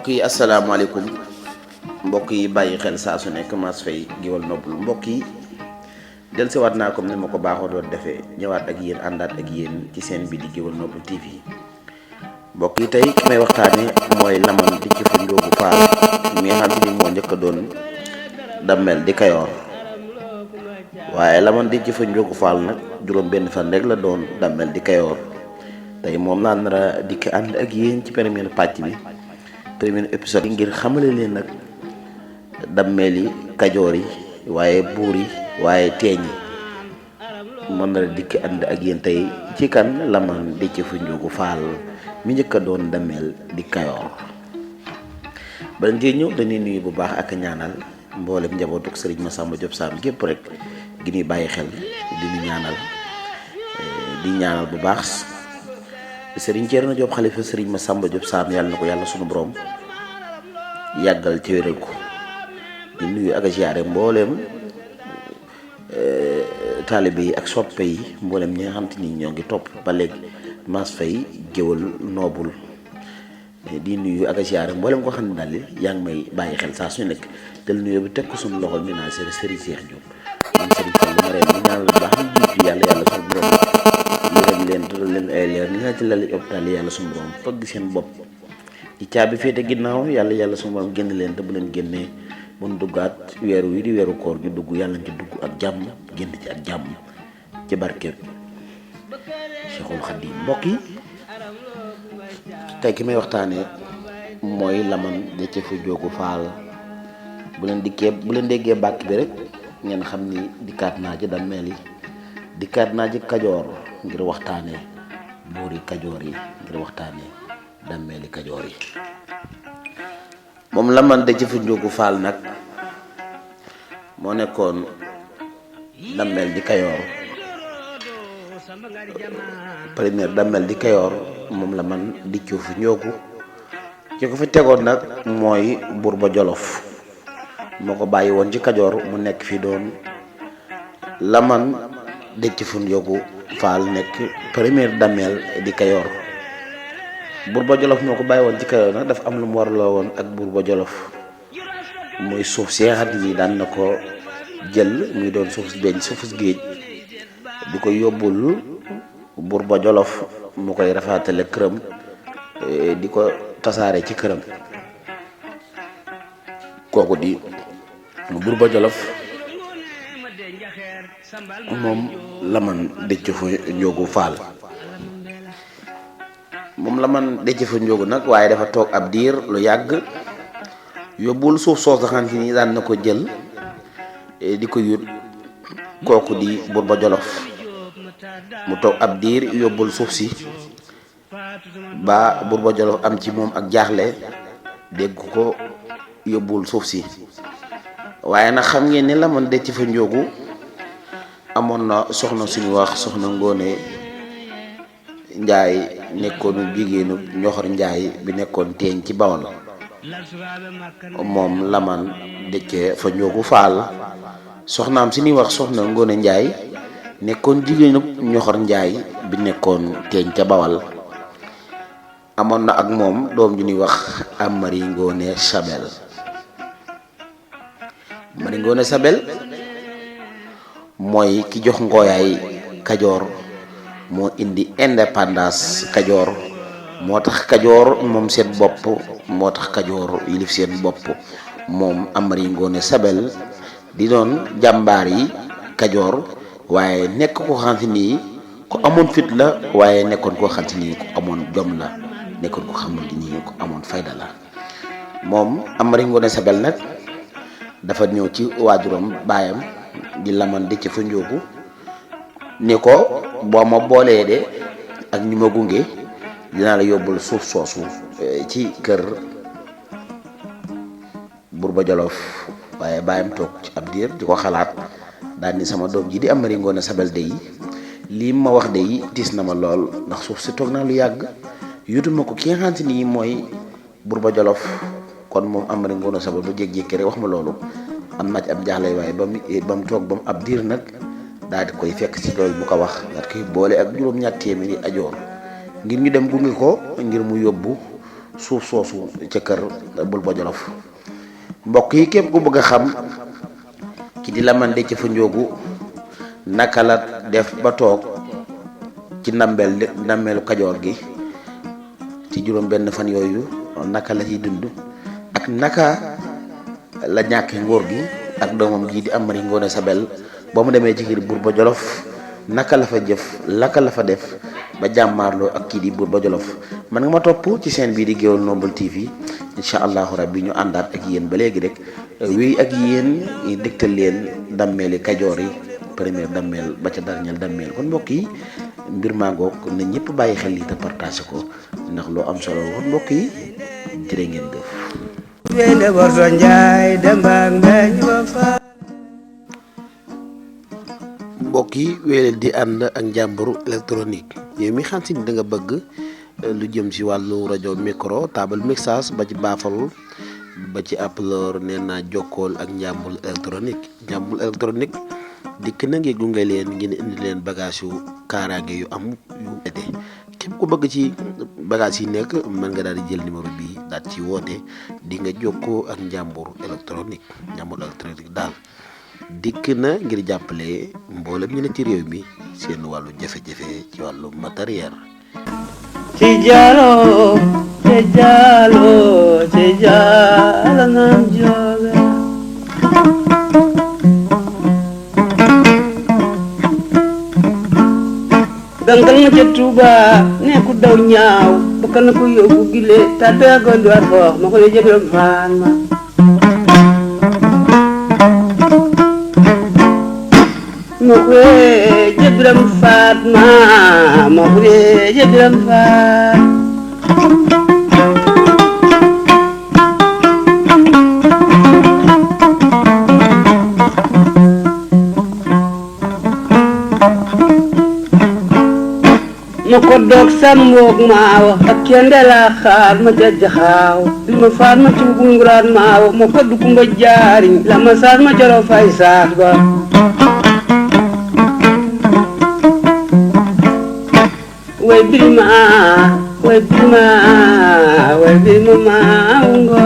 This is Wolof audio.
mbokk yi asalaamaaleykum mbokk yi bàyyi xel saa su nekk Mass Faye Gueweul Noble mbokk yi dellusiwaat naa comme ni ma ko baaxoo doon defee ñëwaat ak yéen àndaat ak yéen ci seen bi di Gueweul Noble TV mbokk yi tey ki may waxtaane mooy Lamane Déthié Ndiogou Fall mi nga xam ni moo njëkk a doon dammel di Kayoor waaye Lamane Déthié Ndiogou Fall nag juróom benn fan rek la doon dammel di Kayoor tey moom laa nar a dikk ànd ak yéen ci première pàcc bi premier épisode yi ngir xamale leen nag dammeel yi kajoor yi waaye buur yi waaye teeñ yi mën na dikk ànd ak yéen tey ci kan Lamane Déthié Ndiogou Fall mi njëkk a doon dammeel di Kayoor bala ngeen ñëw dañuy nuyu bu baax ak ñaanal mboolem njabootuk Serigne Massamba Diop Sam gépp rek gi ñuy bàyyi xel di ñu ñaanal bu baax Serigne Thierno Diop xalifa Serigne Massamba Diop Sam yàlla na ko yàlla sunu borom yàggal ci wéral ko di nuyu ak a ziyaare mbooleem taalibe yi ak soppe yi mbooleem ñi nga xam te ni ñoo ngi topp ba léegi Mass Faye Gueweul Noble di nuyu ak a ziyaare mbooleem ko xam ne daal yaa ngi may bàyyi xel saa su nekk te nuyu bi teg ko suñu loxol mi naa Serigne Cheikh Diop man Serigne Fall ma reen ñu ñaan lu baax ñu jiitu yàlla sunu borom yërëm leen tëral leen ay leer ni nga ci lal hôpital yàlla sunu borom fëgg seen bopp ci caabi féete ginnaaw yàlla sunu borom génn leen te bu leen génnee mun duggaat weeru wi di weeru koor ñu dugg yàlla ci dugg ak jàmm génn ci ak jàmm ci barkeeb Cheikhul Khadim mbokk yi tey ki may waxtaanee mooy Lamane Déthié Ndiogou Fall bu leen déggee bàkk bi rek ngeen xam ni dikkaat naa ci dammeel yi dikkaat naa ci kajoor ngir waxtaanee buuri kajoor yi ngir waxtaanee dammeeli kajoor yi moom Lamane Déthié Ndiogou Fall nag moo nekkoon dammeel di Kayoor première dammeel di Kayoor moom Lamane Déthié Ndiogou ki ko fi tegoon nag mooy buur ba Jolof moo ko bàyyi woon ci kajoor mu nekk fi doon Lamane Déthié Ndiogou Fall nekk première dammeel di Kayoor buur ba Jolof moo ko bàyyi woon ci Kayoor nag dafa am lu mu warloo woon ak buur ba Jolof muy suuf si nga xam ni daan na ko jël muy doon suuf si géej di ko yóbbul buur ba Jolof mu koy rafaatale këram di ko tasaare ci këram kooku di buur ba Jolof moom Lamane Déthié Ndiogou Fall moom Lamane Déthié Ndiogou nag waaye dafa toog ab diir lu yàgg yóbbul suuf soo saxante ni daan na ko jël di ko yut kooku di buur ba Jolof mu toog ab diir yóbbul suuf si ba buur ba Jolof am ci moom ak jaaxle dégg ko yóbbul suuf si waaye nag xam ngeen ni Lamane Déthié Ndiogou amoon na soxna suñu wax soxna Ngoone Njaay nekkoonu jigéenu Ñoxor Njaay bi nekkoon teeñ ci Bawol moom Lamane Déthié Ndiogou Fall soxnaam si ñuy wax soxna Ngoone Njaay nekkoon jigéenu Ñoxor Njaay bi nekkoon teeñ ca Bawol amoon na ak moom doom ju ñuy wax Amari Ngoone Sabel Amari Ngoone Sabel mooy ki jox ngooyaay kajoor moo indi indépendance kajoor moo tax kajoor moom seen bopp moo tax kajoor yilif seen bopp moom Amari Ngoone Sabel di doon jàmbaar yi kajoor waaye nekk ko xamante ni ku amoon fit la waaye nekkoon koo xamante ni ku amoon jom la nekkoon ko xamante ni ku amoon fayda la moom Amari Ngoone Sabel nag dafa ñëw ci waajuram baayam di Lamane Déthié Ndiogou ni ko boo ma boolee de ak ñu ma gunge dinaa la yóbbul suuf soosu ci kër buur ba Jolof waaye bàyyam toog ci ab diir di ko xalaat daal ni sama doom ji di Amari Ngoone Sabel de yi lii ma wax de yi tiis na ma lool ndax suuf si toog naa lu yàgg yutuma ko ki nga xamante ni mooy buur ba Jolof kon moom Amari Ngoone Sabel bu jékki-jékki rek wax ma loolu am naa ci ab jaaxle waaye ba mu toog ba mu ab diir nag daal di koy fekk ci loolu mu ko wax daal koy boole ak juróom-ñaar téeméeri ajoor ngir ñu dem gunge ko ngir mu yóbbu suuf soosu ca kër Bulba Jolof mbokk yi képp ku bëgg a xam ki di Lamane Déthié Fa Ndiogou naka la def ba toog ci ndammeelu Kajoor gi ci juróom benn fan yooyu naka la ciy dund ak naka la ñàkke ngóor gi ak doomam ji di Amari Ngoone Sabel ba mu demee ci kër Bulba Jolof naka la fa jëf naka la fa def ba jàmmaarloo ak kii di Bulba Jolof man nga ma topp ci seen bii di Géwal Noble TV incha allahu rabbi ñu àndaat ak yéen ba léegi rek wéy ak yéen dégtal leen dammeeli Kajoor yi première dammeel ba ca dernier dammeel kon mbokk yi mbir maa ngoog na ñëpp bàyyi xel yi te partagé ko ndax loo am solo kon mbokk yi jërë ngeen def. mbokk yi wéyal di ànd ak Njàmbur électronique yow mi xam si ni da nga bëgg lu jëm si wàllu rajo micro table mixage ba ci baafal ba ci appeleur nee naa jokkool ak Njàmbur électronique dikk na ngi gunge leen ngeen indi leen bagage yu kaaraange yu am yu été képp ku bëgg ci bagage yi nekk mën nga daal di jël numéro bi daal ci woote di nga jokkoo ak Njàmbur électronique daal dikk na ngir jàppale mboolem ñu ne ci réew mi seen wàllu jafe-jafe ci wàllu matériel. ci jaalo nan joobe gangal ma ca Tuuba ne ku daw ñaaw bakka na ko yóbbu gile ta tegoon di war foox ma ko ne jëgëram faan ma Mokwe jebram Fatma, mokwe jebram Fat. Moko dog samok maaw, akende la xaar ma jajaxaaw. Dima faat ma ci gunguraan maaw, moko dukumba jaariñ, la ma saar ma joro fay saat ba. Way birima maungo